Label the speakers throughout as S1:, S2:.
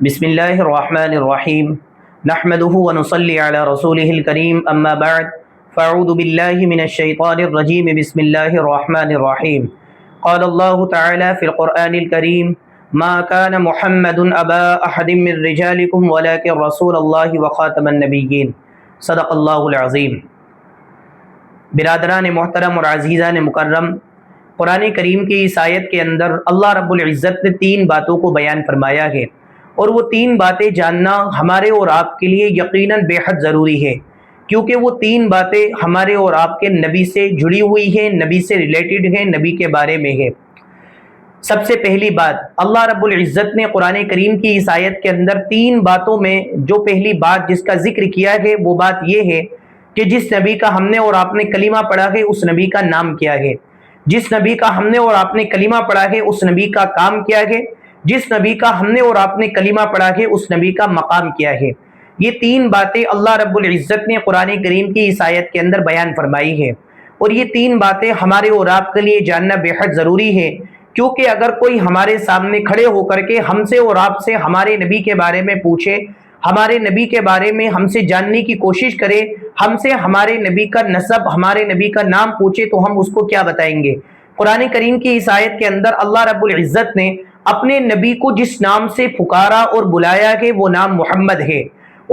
S1: بسم اللہ الرحمن الرحیم نحمده ونصلی علی رسولہ الکریم اما بعد فاعوذ باللہ من الشیطان الرجیم بسم اللہ الرحمن الرحیم قال اللہ تعالی فی القرآن الکریم ما كان محمد ابا احد من رجالکم ولکن رسول اللہ وخاتم النبیین صدق اللہ العظیم۔ برادران محترم اور عزیزان مکرم، قرآن کریم کی اس آیت کے اندر اللہ رب العزت نے تین باتوں کو بیان فرمایا ہے، اور وہ تین باتیں جاننا ہمارے اور آپ کے لیے یقیناً بے حد ضروری ہے، کیونکہ وہ تین باتیں ہمارے اور آپ کے نبی سے جڑی ہوئی ہیں، نبی سے ریلیٹڈ ہیں، نبی کے بارے میں ہے۔ سب سے پہلی بات، اللہ رب العزت نے قرآن کریم کی اس آیت کے اندر تین باتوں میں جو پہلی بات جس کا ذکر کیا ہے وہ بات یہ ہے کہ جس نبی کا ہم نے اور آپ نے کلمہ پڑھا ہے اس نبی کا نام کیا ہے، جس نبی کا ہم نے اور آپ نے کلمہ پڑھا ہے اس نبی کا کام کیا ہے، جس نبی کا ہم نے اور آپ نے کلمہ پڑھا ہے اس نبی کا مقام کیا ہے۔ یہ تین باتیں اللہ رب العزت نے قرآن کریم کی اس آیت کے اندر بیان فرمائی ہے، اور یہ تین باتیں ہمارے اور آپ کے لیے جاننا بے حد ضروری ہے، کیونکہ اگر کوئی ہمارے سامنے کھڑے ہو کر کے ہم سے اور آپ سے ہمارے نبی کے بارے میں پوچھے، ہمارے نبی کے بارے میں ہم سے جاننے کی کوشش کرے، ہم سے ہمارے نبی کا نسب، ہمارے نبی کا نام پوچھے، تو ہم اس کو کیا بتائیں گے؟ قرآن کریم کی اس آیت کے اندر اللہ رب العزت نے اپنے نبی کو جس نام سے پکارا اور بلایا ہے وہ نام محمد ہے،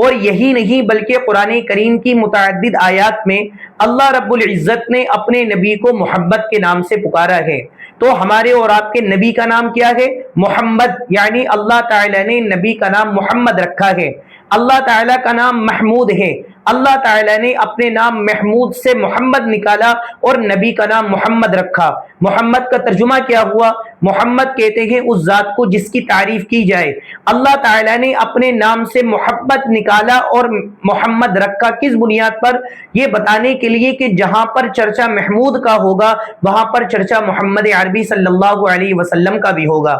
S1: اور یہی نہیں بلکہ قرآن کریم کی متعدد آیات میں اللہ رب العزت نے اپنے نبی کو محمد کے نام سے پکارا ہے۔ تو ہمارے اور آپ کے نبی کا نام کیا ہے؟ محمد، یعنی اللہ تعالیٰ نے نبی کا نام محمد رکھا ہے۔ اللہ تعالیٰ کا نام محمود ہے، اللہ تعالیٰ نے اپنے نام محمود سے محمد نکالا اور نبی کا نام محمد رکھا۔ محمد کا ترجمہ کیا ہوا؟ محمد کہتے ہیں اس ذات کو جس کی تعریف کی جائے۔ اللہ تعالیٰ نے اپنے نام سے محبت نکالا اور محمد رکھا، کس بنیاد پر؟ یہ بتانے کے لیے کہ جہاں پر چرچا محمود کا ہوگا وہاں پر چرچا محمد عربی صلی اللہ علیہ وسلم کا بھی ہوگا۔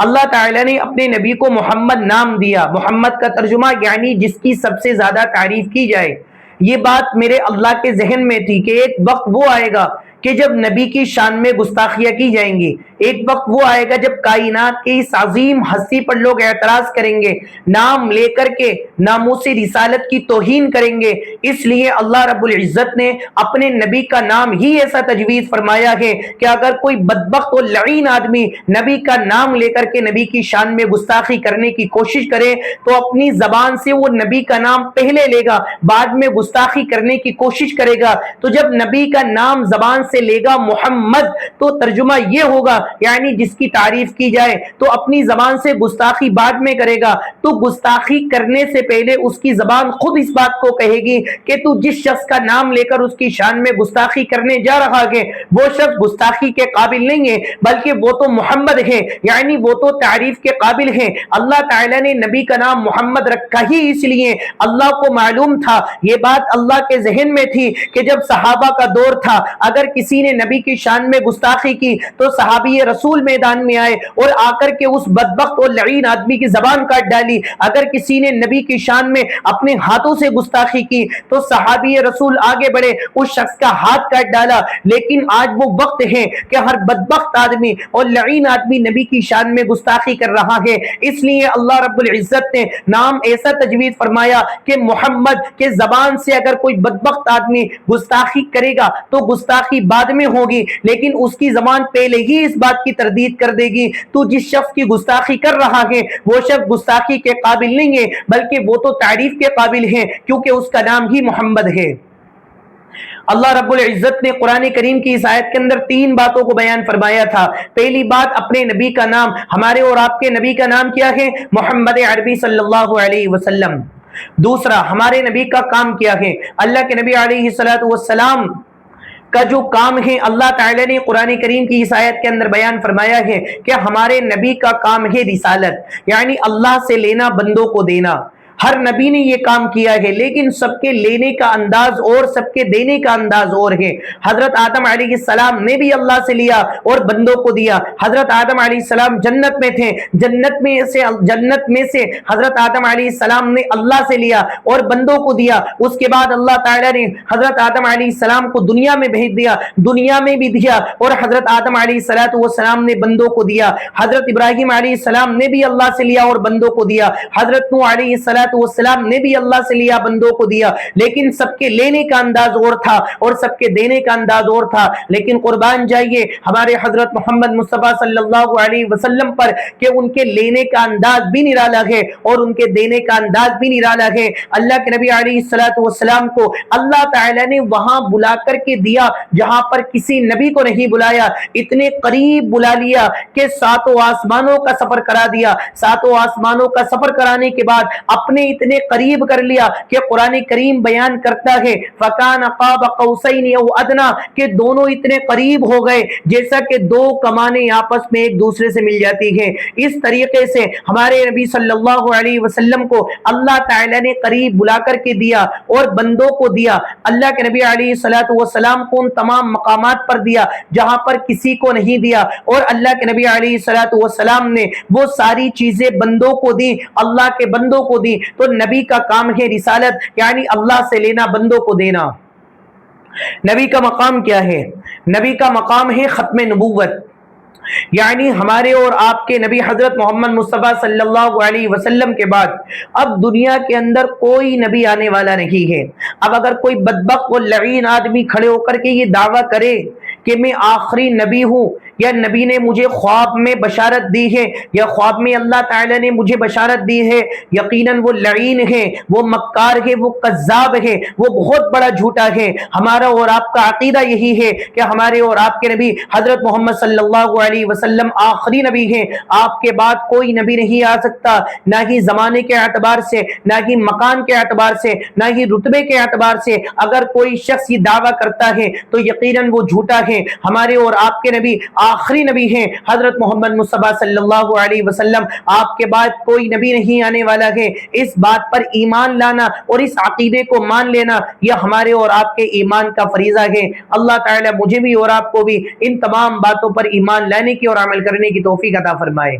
S1: اللہ تعالیٰ نے اپنے نبی کو محمد نام دیا، محمد کا ترجمہ یعنی جس کی سب سے زیادہ تعریف کی جائے۔ یہ بات میرے اللہ کے ذہن میں تھی کہ ایک وقت وہ آئے گا کہ جب نبی کی شان میں گستاخیاں کی جائیں گی، ایک وقت وہ آئے گا جب کائنات کی اس عظیم ہستی پر لوگ اعتراض کریں گے، نام لے کر کے ناموس رسالت کی توہین کریں گے۔ اس لیے اللہ رب العزت نے اپنے نبی کا نام ہی ایسا تجویز فرمایا ہے کہ اگر کوئی بدبخت و لعین آدمی نبی کا نام لے کر کے نبی کی شان میں گستاخی کرنے کی کوشش کرے تو اپنی زبان سے وہ نبی کا نام پہلے لے گا، بعد میں گستاخی کرنے کی کوشش کرے گا۔ تو جب نبی کا نام زبان سے لے گا محمد، تو ترجمہ یہ ہوگا یعنی جس کی تعریف کی جائے، تو اپنی زبان سے گستاخی بعد میں کرے گا۔ تو گستاخی کرنے سے پہلے اس کی زبان خود اس بات کو کہے گی کہ تو جس شخص کا نام لے کر اس کی شان میں گستاخی کرنے جا رہا ہے وہ شخص گستاخی کے قابل نہیں ہے، بلکہ وہ تو محمد ہے، یعنی وہ تو تعریف کے قابل ہے۔ اللہ تعالیٰ نے نبی کا نام محمد رکھا ہی اس لیے اللہ کو معلوم تھا، یہ بات اللہ کے ذہن میں تھی کہ جب صحابہ کا دور تھا اگر کسی نے نبی کی شان میں گستاخی کی تو صحابی رسول میدان میں آئے اور آ کر کے اس بدبخت اور لعین آدمی کی زبان کاٹ ڈالی۔ اگر کسی نے نبی کی شان میں اپنے ہاتھوں سے گستاخی کی تو صحابی رسول آگے بڑھے، اس شخص کا ہاتھ کاٹ ڈالا۔ لیکن آج وہ وقت ہے کہ ہر بدبخت آدمی اور لعین آدمی نبی کی شان میں گستاخی کر رہا ہے، اس لیے اللہ رب العزت نے نام ایسا تجویز فرمایا کہ محمد کے زبان سے اگر کوئی بدبخت آدمی گستاخی کرے گا تو گستاخی بعد میں ہوگی، لیکن اس کی زبان پہلے ہی اس بات کی تردید کر دے گی تو جس شخص کی گستاخی کر رہا ہے وہ شخص گستاخی کے قابل نہیں ہے، بلکہ وہ تو تعریف کے قابل ہے کیونکہ اس کا نام ہی محمد ہے۔ اللہ رب العزت نے قرآن کریم کی اس آیت کے اندر تین باتوں کو بیان فرمایا تھا۔ پہلی بات اپنے نبی کا نام، ہمارے اور آپ کے نبی کا نام کیا ہے؟ محمد عربی صلی اللہ علیہ وسلم۔ دوسرا، ہمارے نبی کا کام کیا ہے؟ اللہ کے نبی علیہ السلام کا جو کام ہے اللہ تعالیٰ نے قرآن کریم کی اس آیت کے اندر بیان فرمایا ہے کہ ہمارے نبی کا کام ہے رسالت، یعنی اللہ سے لینا، بندوں کو دینا۔ ہر نبی نے یہ کام کیا ہے، لیکن سب کے لینے کا انداز اور سب کے دینے کا انداز اور ہے۔ حضرت آدم علیہ السلام نے بھی اللہ سے لیا اور بندوں کو دیا۔ حضرت آدم علیہ السلام جنت میں تھے، جنت میں سے حضرت آدم علیہ السلام نے اللہ سے لیا اور بندوں کو دیا۔ اس کے بعد اللہ تعالیٰ نے حضرت آدم علیہ السلام کو دنیا میں بھیج دیا، دنیا میں بھی دیا اور حضرت آدم علیہ السلام نے بندوں کو دیا۔ حضرت ابراہیم علیہ السلام نے بھی اللہ سے لیا اور بندوں کو دیا۔ حضرت نوح علیہ السلام نے بھی اللہ سے لیا، بندوں کو دیا، لیکن سب کے لینے کا انداز اور تھا اور سب کے دینے کا انداز اور تھا۔ لیکن قربان جائیے ہمارے حضرت محمد مصطفیٰ صلی اللہ علیہ وسلم پر کہ ان کے لینے کا انداز بھی نرالا ہے اور ان کے دینے کا انداز بھی نرالا ہے۔ اللہ کے نبی علیہ السلام کو اللہ تعالیٰ نے وہاں بلا کر کے دیا جہاں پر کسی نبی کو نہیں بلایا، اتنے قریب بلا لیا کہ ساتوں آسمانوں کا سفر کرا دیا۔ ساتوں آسمانوں کا سفر کرانے کے بعد اپنے اتنے قریب کر لیا کہ قرآن کریم بیان کرتا ہے فَكَانَ قَابَ قَوْسَيْنِ أَوْ أَدْنَىٰ کہ دونوں اتنے قریب ہو گئے جیسا کہ دو کمانیں آپس میں ایک دوسرے سے مل جاتی ہیں۔ اس طریقے سے ہمارے نبی صلی اللہ علیہ وسلم کو اللہ تعالیٰ نے قریب بلا کر کے دیا اور بندوں کو دیا۔ اللہ کے نبی علیہ السلام کو ان تمام مقامات پر دیا جہاں پر کسی کو نہیں دیا، اور اللہ کے نبی علیہ السلام نے وہ ساری چیزیں بندوں کو دی، اللہ کے بندوں کو دی۔ تو نبی کا کام ہے رسالت، یعنی اللہ سے لینا، بندوں کو دینا۔ نبی کا مقام کیا ہے؟ نبی کا مقام ہے ختم نبوت، یعنی ہمارے اور آپ کے نبی حضرت محمد مصطفیٰ صلی اللہ علیہ وسلم کے بعد اب دنیا کے اندر کوئی نبی آنے والا نہیں ہے۔ اب اگر کوئی بدبخت و لعین آدمی کھڑے ہو کر کے یہ دعویٰ کرے کہ میں آخری نبی ہوں، یا نبی نے مجھے خواب میں بشارت دی ہے، یا خواب میں اللہ تعالیٰ نے مجھے بشارت دی ہے، یقیناً وہ لعین ہے، وہ مکار ہے، وہ کذاب ہے، وہ بہت بڑا جھوٹا ہے۔ ہمارا اور آپ کا عقیدہ یہی ہے کہ ہمارے اور آپ کے نبی حضرت محمد صلی اللہ علیہ وسلم آخری نبی ہیں۔ آپ کے بعد کوئی نبی نہیں آ سکتا، نہ ہی زمانے کے اعتبار سے، نہ ہی مکان کے اعتبار سے، نہ ہی رتبے کے اعتبار سے۔ اگر کوئی شخص یہ دعویٰ کرتا ہے تو یقیناً وہ جھوٹا ہے۔ ہمارے اور آپ کے نبی آخری نبی ہیں، حضرت محمد مصطفیٰ صلی اللہ علیہ وسلم۔ آپ کے بعد کوئی نبی نہیں آنے والا ہے۔ اس بات پر ایمان لانا اور اس عقیدے کو مان لینا یہ ہمارے اور آپ کے ایمان کا فریضہ ہے۔ اللہ تعالیٰ مجھے بھی اور آپ کو بھی ان تمام باتوں پر ایمان لانے کی اور عمل کرنے کی توفیق عطا فرمائے۔